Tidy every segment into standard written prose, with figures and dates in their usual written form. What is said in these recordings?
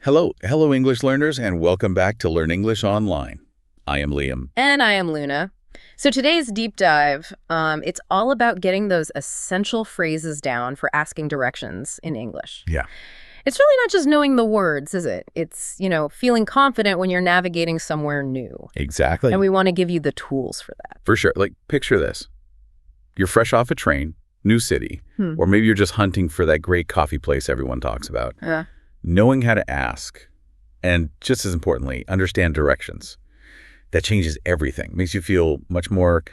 Hello, English learners, and welcome back to Learn English Online. I am Liam. And I am Luna. So today's deep dive, it's all about getting those essential phrases down for asking directions in English. Yeah. It's really not just knowing the words, is it? It's, feeling confident when you're navigating somewhere new. Exactly. And we want to give you the tools for that. For sure. Like, picture this. You're fresh off a train, new city, or maybe you're just hunting for that great coffee place everyone talks about. Knowing how to ask, and just as importantly, understand directions. That changes everything. Makes you feel much more,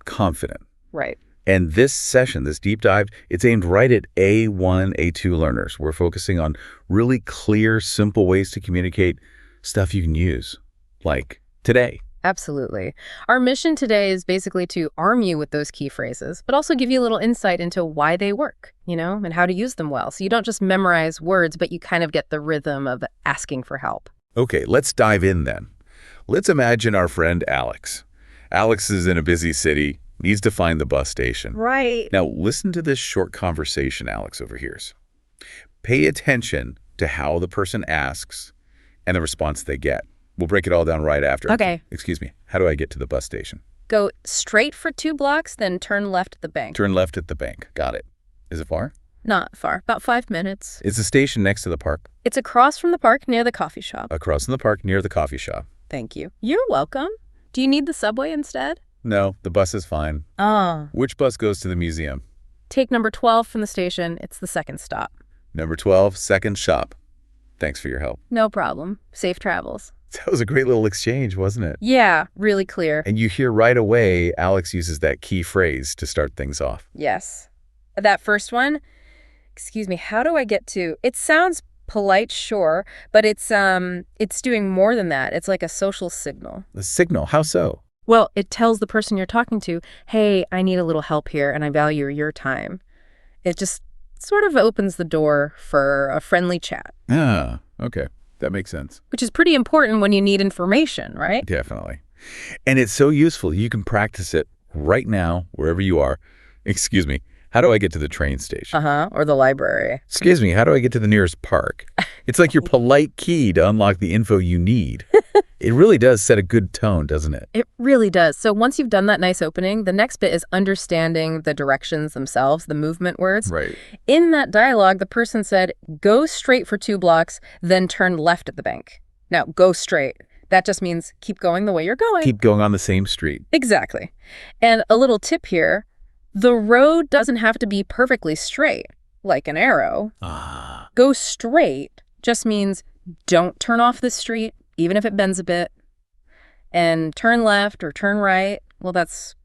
confident. Right. And this session, this deep dive, it's aimed right at A1, A2 learners. We're focusing on really clear, simple ways to communicate stuff you can use, like today. Absolutely. Our mission today is basically to arm you with those key phrases, but also give you a little insight into why they work, and how to use them well. So you don't just memorize words, but you kind of get the rhythm of asking for help. Okay, let's dive in then. Let's imagine our friend Alex. Alex is in a busy city, needs to find the bus station. Right. Now, listen to this short conversation Alex overhears. Pay attention to how the person asks and the response they get. We'll break it all down right after. Okay. Excuse me. How do I get to the bus station? Go straight for 2 blocks, then turn left at the bank. Turn left at the bank. Got it. Is it far? Not far. About 5 minutes. Is the station next to the park? It's across from the park near the coffee shop. Across from the park near the coffee shop. Thank you. You're welcome. Do you need the subway instead? No, the bus is fine. Oh. Which bus goes to the museum? Take number 12 from the station. It's the second stop. Number 12, second shop. Thanks for your help. No problem. Safe travels. That was a great little exchange, wasn't it? Yeah, really clear. And you hear right away Alex uses that key phrase to start things off. Yes. That first one, excuse me, how do I get to? It sounds polite, sure, but it's doing more than that. It's like a social signal. A signal? How so? Well, it tells the person you're talking to, hey, I need a little help here and I value your time. It just sort of opens the door for a friendly chat. Ah, okay. That makes sense. Which is pretty important when you need information, right? Definitely. And it's so useful. You can practice it right now, wherever you are. Excuse me. How do I get to the train station? Or the library. Excuse me. How do I get to the nearest park? It's like your polite key to unlock the info you need. It really does set a good tone, doesn't it? It really does. So once you've done that nice opening, the next bit is understanding the directions themselves, the movement words. Right. In that dialogue, the person said, go straight for 2 blocks, then turn left at the bank. Now, go straight. That just means keep going the way you're going. Keep going on the same street. Exactly. And a little tip here, the road doesn't have to be perfectly straight, like an arrow. Go straight just means don't turn off the street, even if it bends a bit. And turn left or turn right, well, that's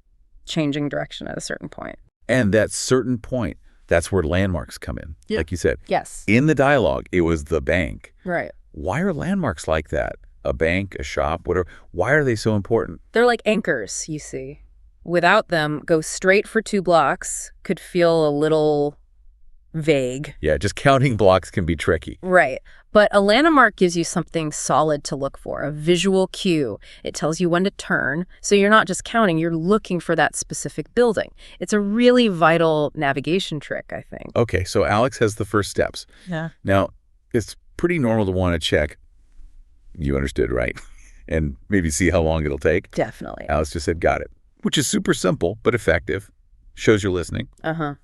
changing direction at a certain point. And that certain point, that's where landmarks come in, like you said. Yes. In the dialogue, it was the bank. Right. Why are landmarks like that? A bank, a shop, whatever. Why are they so important? They're like anchors, you see. Without them, go straight for 2 blocks could feel a little vague. Yeah, just counting blocks can be tricky. Right. But a landmark gives you something solid to look for, a visual cue. It tells you when to turn. So you're not just counting, you're looking for that specific building. It's a really vital navigation trick, I think. Okay, so Alex has the first steps. Yeah. Now, it's pretty normal to want to check. You understood, right? And maybe see how long it'll take. Definitely. Alex just said, got it. Which is super simple, but effective. Shows you're listening.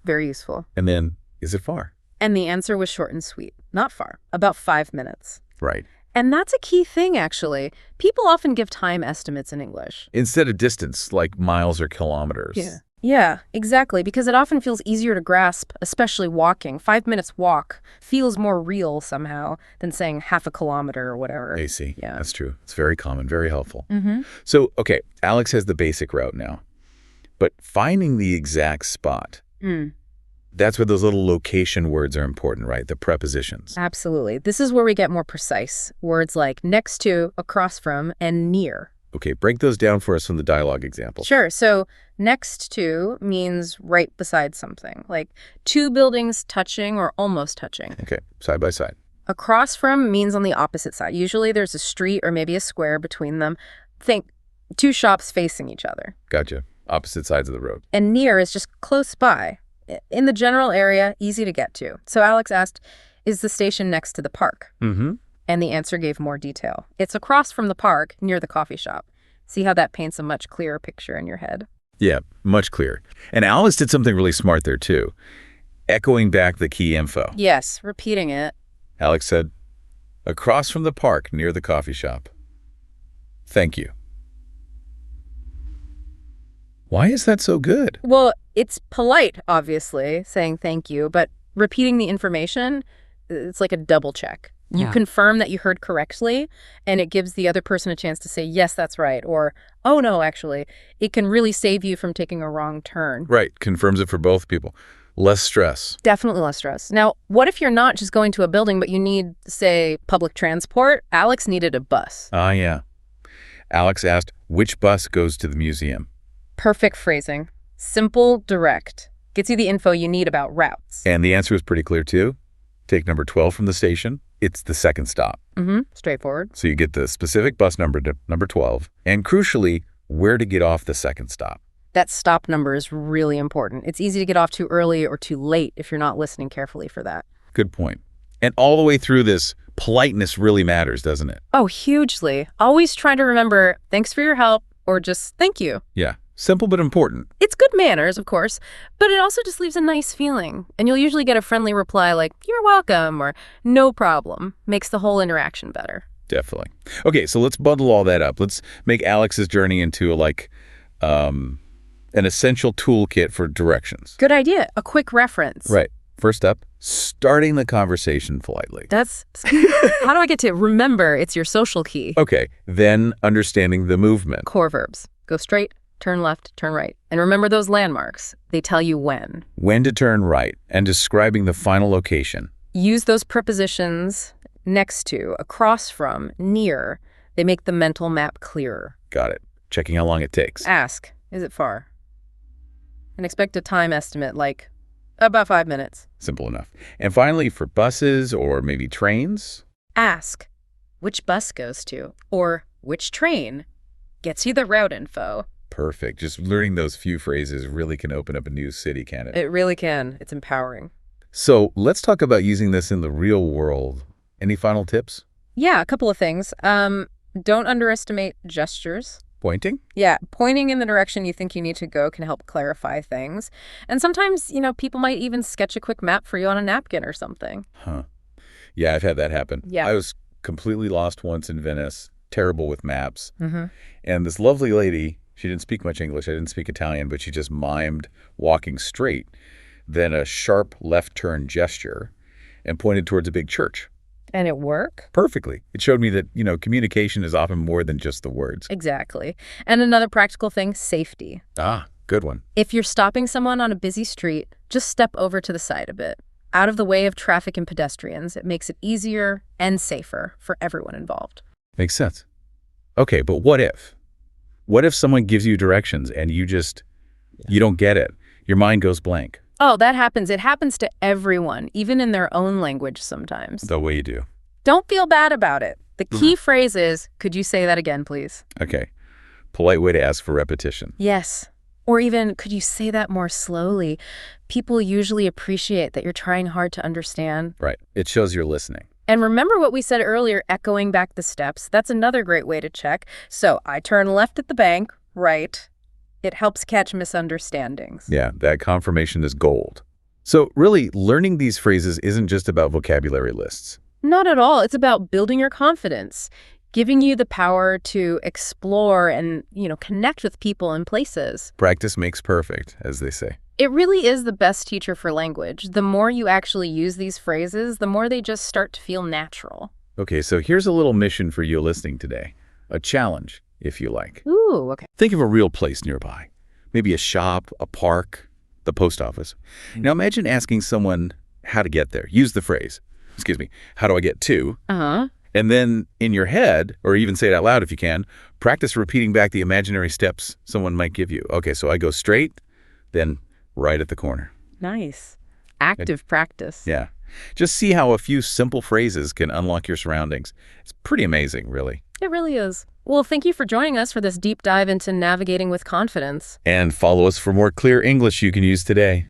Very useful. And then, is it far? And the answer was short and sweet. Not far. About 5 minutes. Right. And that's a key thing, actually. People often give time estimates in English. Instead of distance, like miles or kilometers. Yeah, exactly. Because it often feels easier to grasp, especially walking. 5 minutes walk feels more real somehow than saying half a kilometer or whatever. I see. Yeah. That's true. It's very common, very helpful. So, okay, Alex has the basic route now. But finding the exact spot, that's where those little location words are important, right? The prepositions. Absolutely. This is where we get more precise. Words like next to, across from, and near. Okay, break those down for us from the dialogue example. Sure. So next to means right beside something, like 2 buildings touching or almost touching. Okay, side by side. Across from means on the opposite side. Usually there's a street or maybe a square between them. Think 2 shops facing each other. Gotcha. Opposite sides of the road. And near is just close by. in the general area, easy to get to. So Alex asked, is the station next to the park? Mm-hmm. And the answer gave more detail. It's across from the park, near the coffee shop. See how that paints a much clearer picture in your head? Yeah, much clearer. And Alice did something really smart there, too, echoing back the key info. Yes, repeating it. Alex said, across from the park, near the coffee shop. Thank you. Why is that so good? Well, it's polite, obviously, saying thank you, but repeating the information, it's like a double check. You confirm that you heard correctly, and it gives the other person a chance to say, yes, that's right, or, oh, no, actually. It can really save you from taking a wrong turn. Right. Confirms it for both people. Less stress. Definitely less stress. Now, what if you're not just going to a building, but you need, say, public transport? Alex needed a bus. Ah, yeah. Alex asked, which bus goes to the museum? Perfect phrasing. Simple, direct. Gets you the info you need about routes. And the answer was pretty clear, too. Take number 12 from the station. It's the second stop. Mm-hmm. Straightforward. So you get the specific bus number to number 12, and crucially, where to get off the second stop. That stop number is really important. It's easy to get off too early or too late if you're not listening carefully for that. Good point. And all the way through this, politeness really matters, doesn't it? Oh, hugely. Always try to remember, thanks for your help, or just thank you. Yeah. Simple but important. It's good manners, of course, but it also just leaves a nice feeling. And you'll usually get a friendly reply like, you're welcome, or no problem. Makes the whole interaction better. Definitely. Okay, so let's bundle all that up. Let's make Alex's journey into an essential toolkit for directions. Good idea. A quick reference. Right. First up, starting the conversation politely. That's, how do I get to remember it's your social key? Okay, then understanding the movement. Core verbs. Go straight, turn left, turn right. And remember those landmarks. They tell you when. When to turn right, and describing the final location. Use those prepositions next to, across from, near. They make the mental map clearer. Got it. Checking how long it takes. Ask, is it far? And expect a time estimate like about 5 minutes. Simple enough. And finally, for buses or maybe trains. Ask, which bus goes to? Or which train? Gets you the route info. Perfect. Just learning those few phrases really can open up a new city, can't it? It really can. It's empowering. So let's talk about using this in the real world. Any final tips? Yeah, a couple of things. Don't underestimate gestures. Pointing? Yeah, pointing in the direction you think you need to go can help clarify things. And sometimes, people might even sketch a quick map for you on a napkin or something. Huh. Yeah, I've had that happen. Yeah. I was completely lost once in Venice, terrible with maps. Mm-hmm. And this lovely lady, she didn't speak much English, I didn't speak Italian, but she just mimed walking straight, then a sharp left turn gesture, and pointed towards a big church. And it worked? Perfectly. It showed me that, communication is often more than just the words. Exactly. And another practical thing, safety. Ah, good one. If you're stopping someone on a busy street, just step over to the side a bit. Out of the way of traffic and pedestrians. It makes it easier and safer for everyone involved. Makes sense. Okay, but what if? What if someone gives you directions and you don't get it? Your mind goes blank. Oh, that happens. It happens to everyone, even in their own language sometimes. The way you do. Don't feel bad about it. The key phrase is, could you say that again, please? Okay. Polite way to ask for repetition. Yes. Or even, could you say that more slowly? People usually appreciate that you're trying hard to understand. Right. It shows you're listening. And remember what we said earlier, echoing back the steps. That's another great way to check. So I turn left at the bank, right. It helps catch misunderstandings. Yeah, that confirmation is gold. So really, learning these phrases isn't just about vocabulary lists. Not at all. It's about building your confidence, giving you the power to explore and, connect with people and places. Practice makes perfect, as they say. It really is the best teacher for language. The more you actually use these phrases, the more they just start to feel natural. Okay, so here's a little mission for you listening today. A challenge, if you like. Ooh, okay. Think of a real place nearby. Maybe a shop, a park, the post office. Now imagine asking someone how to get there. Use the phrase, how do I get to? Uh-huh. And then in your head, or even say it out loud if you can, practice repeating back the imaginary steps someone might give you. Okay, so I go straight, then right at the corner. Nice. Active practice. Yeah. Just see how a few simple phrases can unlock your surroundings. It's pretty amazing, really. It really is. Well, thank you for joining us for this deep dive into navigating with confidence. And follow us for more clear English you can use today.